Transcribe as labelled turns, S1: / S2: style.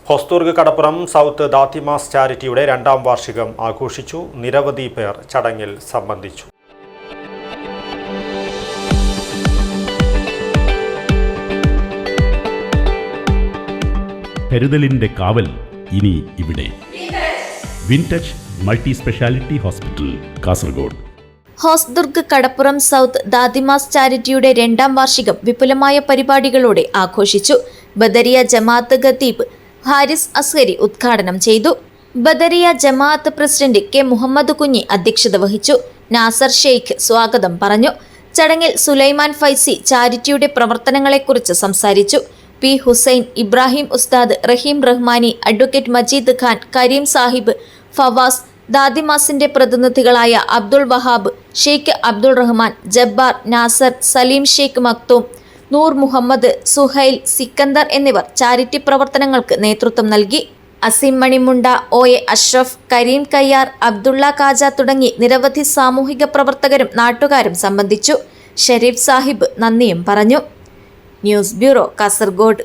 S1: ഹൊസ്ദുർഗ് കടപ്പുറം സൗത്ത് ദാത്തിമാസ് ചാരിറ്റിയുടെ 2ാം വാർഷികം ആഘോഷിച്ചു. നിരവധി പേർ ചടങ്ങിൽ സംബന്ധിച്ചു.
S2: കരുതലിന്റെ കാവൽ ഇനി ഇവിടെ. Wintouch multi speciality hospital, Kasaragod.
S3: Hosdurg കടപ്പുറം സൗത്ത് ദാത്തിമാസ് ചാരിറ്റിയുടെ 2ാം വാർഷികം വിപുലമായ പരിപാടികളോടെ ആഘോഷിച്ചു. ബദരിയ ജമാഅത്ത് ഖത്തീബ് ഹാരിസ് അസ്ഹരി ഉദ്ഘാടനം ചെയ്തു. ബദരിയ ജമാഅത്ത് പ്രസിഡന്റ് കെ മുഹമ്മദ് കുഞ്ഞി അധ്യക്ഷത വഹിച്ചു. നാസർ ഷെയ്ഖ് സ്വാഗതം പറഞ്ഞു. ചടങ്ങിൽ സുലൈമാൻ ഫൈസി ചാരിറ്റിയുടെ പ്രവർത്തനങ്ങളെക്കുറിച്ച് സംസാരിച്ചു. പി ഹുസൈൻ, ഇബ്രാഹിം ഉസ്താദ്, റഹീം റഹ്മാനി, അഡ്വക്കേറ്റ് മജീദ് ഖാൻ, കരീം സാഹിബ്, ഫവാസ്, ദാത്തിമാസിന്റെ പ്രതിനിധികളായ അബ്ദുൾ വഹാബ്, ഷെയ്ഖ് അബ്ദുൾ റഹ്മാൻ, ജബ്ബാർ, നാസർ, സലീം ഷെയ്ഖ് മക്തൂം, നൂർ മുഹമ്മദ്, സുഹൈൽ, സിക്കന്ദർ എന്നിവർ ചാരിറ്റി പ്രവർത്തനങ്ങൾക്ക് നേതൃത്വം നൽകി. അസീം മണിമുണ്ട, OA അഷ്റഫ്, കരീം കയ്യാർ, അബ്ദുള്ള കാജ തുടങ്ങി നിരവധി സാമൂഹിക പ്രവർത്തകരും നാട്ടുകാരും സംബന്ധിച്ചു. ഷരീഫ് സാഹിബ് നന്ദിയും പറഞ്ഞു. News bureau, Kasaragod.